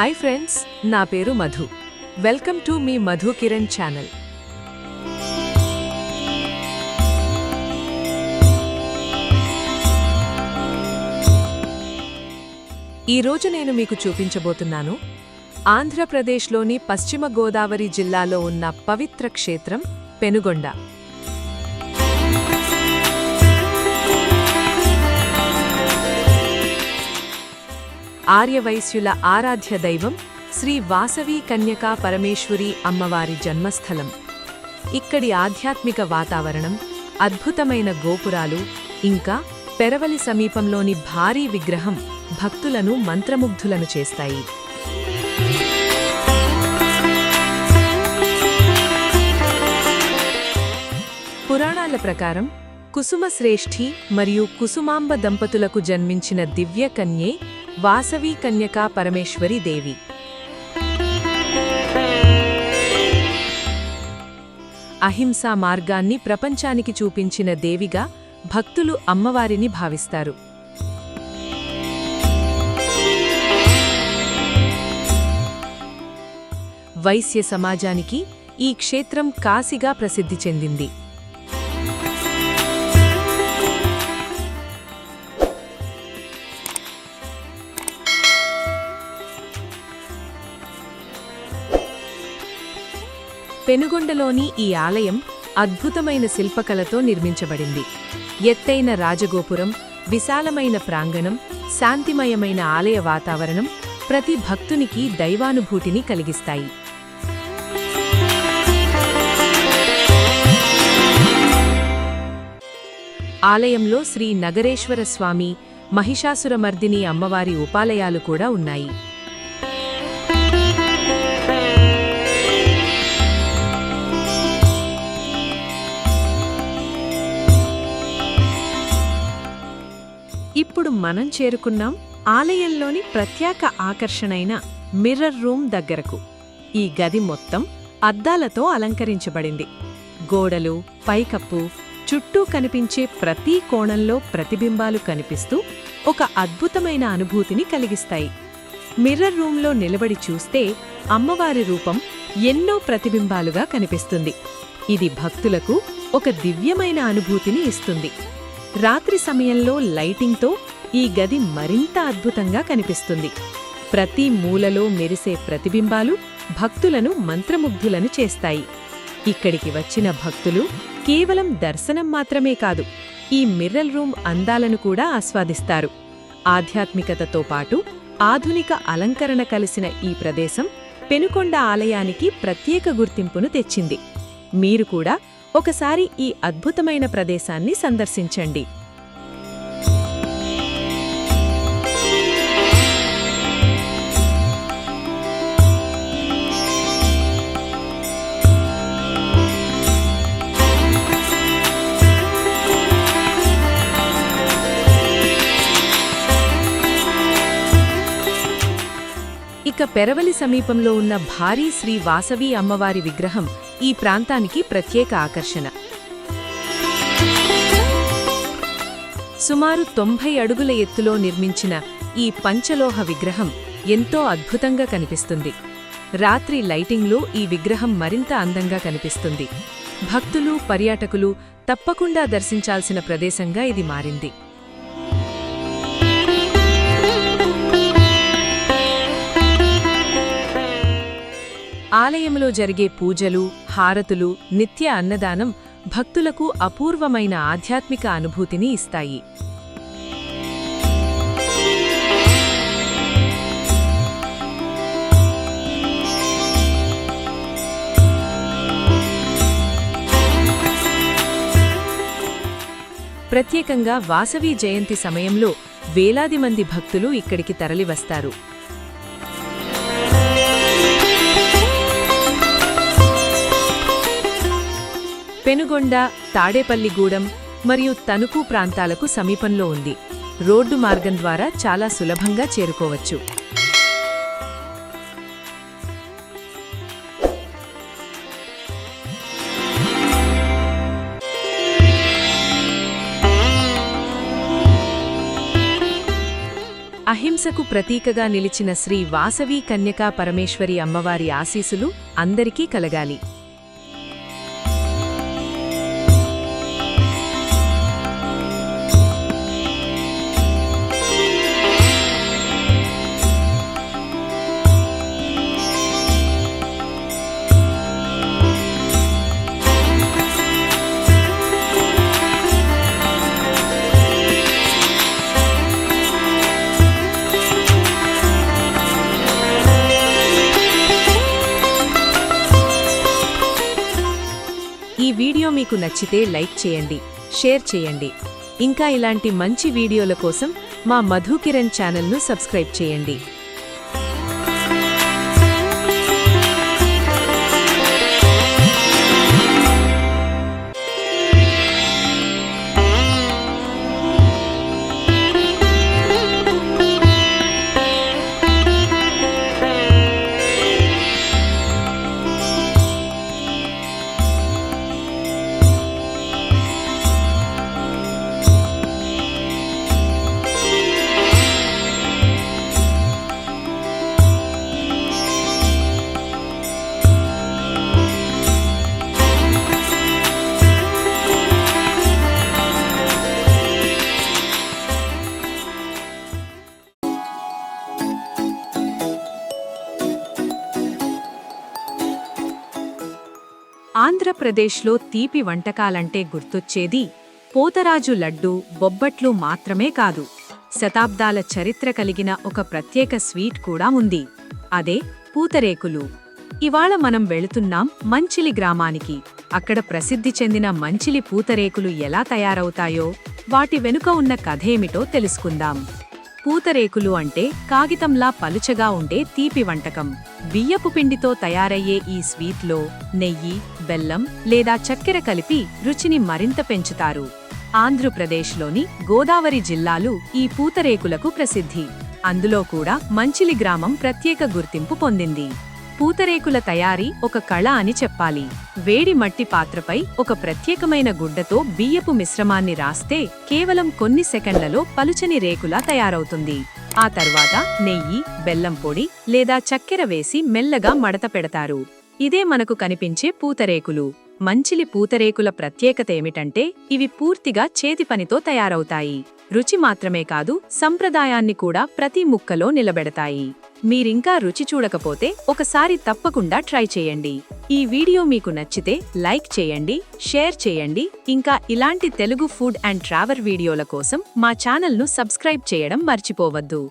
Hi friends, నా పేరు Madhu. Welcome to me Madhu Kiran channel. ఈరోజు నేను మీకు చూపించబోతున్నాను ఆంధ్రప్రదేశ్లోని పశ్చిమ గోదావరి జిల్లాలో ఉన్న పవిత్ర క్షేత్రం పెనుగొండ. ఆర్యవైశ్యుల ఆరాధ్య దైవం శ్రీ వాసవి కన్యకా పరమేశ్వరి అమ్మవారి జన్మస్థలం. ఇక్కడి ఆధ్యాత్మిక వాతావరణం, అద్భుతమైన గోపురాలు, ఇంకా పెరవలి సమీపంలోని భారీ విగ్రహం భక్తులను మంత్రముగ్ధులను చేస్తాయి. పురాణాల ప్రకారం కుసుమశ్రేష్ఠి మరియు కుసుమాంబ దంపతులకు జన్మించిన దివ్య కన్యే వాసవి కన్యకా పరమేశ్వరి దేవి. అహింసా మార్గాన్ని ప్రపంచానికి చూపించిన దేవిగా భక్తులు అమ్మవారిని భావిస్తారు. వైశ్య సమాజానికి ఈ క్షేత్రం కాశీగా ప్రసిద్ధి చెందింది. పెనుగొండలోని ఈ ఆలయం అద్భుతమైన శిల్పకళతో నిర్మించబడింది. ఎత్తైన రాజగోపురం, విశాలమైన ప్రాంగణం, శాంతిమయమైన ఆలయ వాతావరణం ప్రతి భక్తునికి దైవానుభూతిని కలిగిస్తాయి. ఆలయంలో శ్రీ నగరేశ్వర స్వామి, మహిషాసురమర్దిని అమ్మవారి ఉపాలయాలు కూడా ఉన్నాయి. ఇప్పుడు మనం చేరుకున్నాం ఆలయంలోని ప్రత్యేక ఆకర్షణైన మిర్రర్ రూమ్ దగ్గరకు. ఈ గది మొత్తం అద్దాలతో అలంకరించబడింది. గోడలు, పైకప్పు, చుట్టూ కనిపించే ప్రతి కోణంలో ప్రతిబింబాలు కనిపిస్తూ ఒక అద్భుతమైన అనుభూతిని కలిగిస్తాయి. మిర్రర్ రూంలో నిలబడి చూస్తే అమ్మవారి రూపం ఎన్నో ప్రతిబింబాలుగా కనిపిస్తుంది. ఇది భక్తులకు ఒక దివ్యమైన అనుభూతిని ఇస్తుంది. రాత్రి సమయంలో లైటింగ్తో ఈ గది మరింత అద్భుతంగా కనిపిస్తుంది. ప్రతి మూలలో మెరిసే ప్రతిబింబాలు భక్తులను మంత్రముగ్ధులను చేస్తాయి. ఇక్కడికి వచ్చిన భక్తులు కేవలం దర్శనం మాత్రమే కాదు, ఈ మిర్రర్ రూమ్ అందాలను కూడా ఆస్వాదిస్తారు. ఆధ్యాత్మికతతో పాటు ఆధునిక అలంకరణ కలిసిన ఈ ప్రదేశం పెనుకొండ ఆలయానికి ప్రత్యేక గుర్తింపును తెచ్చింది. మీరు కూడా ఒకసారి ఈ అద్భుతమైన ప్రదేశాన్ని సందర్శించండి. ఇక పెరవలి సమీపంలో ఉన్న భారీ శ్రీ వాసవి అమ్మవారి విగ్రహం ఈ ప్రాంతానికి ప్రత్యేక ఆకర్షణ. సుమారు 90 అడుగుల ఎత్తులో నిర్మించిన ఈ పంచలోహ విగ్రహం ఎంతో అద్భుతంగా కనిపిస్తుంది. రాత్రి లైటింగ్లో ఈ విగ్రహం మరింత అందంగా కనిపిస్తుంది. భక్తులు, పర్యాటకులు తప్పకుండా దర్శించాల్సిన ప్రదేశంగా ఇది మారింది. ఆలయంలో జరిగే పూజలు, హారతులు, నిత్య అన్నదానం భక్తులకు అపూర్వమైన ఆధ్యాత్మిక అనుభూతిని ఇస్తాయి. ప్రత్యేకంగా వాసవి జయంతి సమయంలో వేలాది మంది భక్తులు ఇక్కడికి తరలివస్తారు. పెనుగొండ, తాడేపల్లిగూడెం మరియు తణుకు ప్రాంతాలకు సమీపంలో ఉంది. రోడ్డు మార్గం ద్వారా చాలా సులభంగా చేరుకోవచ్చు. అహింసకు ప్రతీకగా నిలిచిన శ్రీ వాసవి కన్యకా పరమేశ్వరి అమ్మవారి ఆశీసులు అందరికీ కలగాలి. ఈ వీడియో మీకు నచ్చితే లైక్ చేయండి, షేర్ చేయండి. ఇంకా ఇలాంటి మంచి వీడియోల కోసం మా మధు కిరణ్ ఛానల్ను సబ్స్క్రైబ్ చేయండి. ఆంధ్రప్రదేశ్లో తీపి వంటకాలంటే గుర్తొచ్చేది పోతరాజు లడ్డూ, బొబ్బట్లు మాత్రమే కాదు. శతాబ్దాల చరిత్ర కలిగిన ఒక ప్రత్యేక స్వీట్ కూడా ఉంది. అదే పూతరేకులు. ఇవాళ మనం వెళుతున్నాం మంచిలి గ్రామానికి. అక్కడ ప్రసిద్ధి చెందిన మంచిలి పూతరేకులు ఎలా తయారవుతాయో, వాటి వెనుక ఉన్న కథేమిటో తెలుసుకుందాం. పూతరేకులు అంటే కాగితంలా పలుచగా ఉండే తీపి వంటకం. బియ్యపు పిండితో తయారయ్యే ఈ స్వీట్లో నెయ్యి, బెల్లం లేదా చక్కెర కలిపి రుచిని మరింత పెంచుతారు. ఆంధ్రప్రదేశ్లోని గోదావరి జిల్లాలు ఈ పూతరేకులకు ప్రసిద్ధి. అందులో కూడా మంచిలి గ్రామం ప్రత్యేక గుర్తింపు పొందింది. పూతరేకుల తయారీ ఒక కళ అని చెప్పాలి. వేడి మట్టి పాత్రపై ఒక ప్రత్యేకమైన గుడ్డతో బియ్యపు మిశ్రమాన్ని రాస్తే కేవలం కొన్ని సెకండ్లలో పలుచని రేకులా తయారవుతుంది. ఆ తర్వాత నెయ్యి, బెల్లం పొడి లేదా చక్కెర వేసి మెల్లగా మడత పెడతారు. ఇదే మనకు కనిపించే పూతరేకులు. మంచిలి పూతరేకుల ప్రత్యేకత ఏమిటంటే ఇవి పూర్తిగా చేతిపనితో తయారవుతాయి. రుచి మాత్రమే కాదు, సంప్రదాయాన్ని కూడా ప్రతి ముక్కలో నిలబెడతాయి. మీరింకా రుచి చూడకపోతే ఒకసారి తప్పకుండా ట్రై చేయండి. ఈ వీడియో మీకు నచ్చితే లైక్ చేయండి, షేర్ చేయండి. ఇంకా ఇలాంటి తెలుగు ఫుడ్ అండ్ ట్రావెల్ వీడియోల కోసం మా ఛానల్ను సబ్స్క్రైబ్ చేయడం మర్చిపోవద్దు.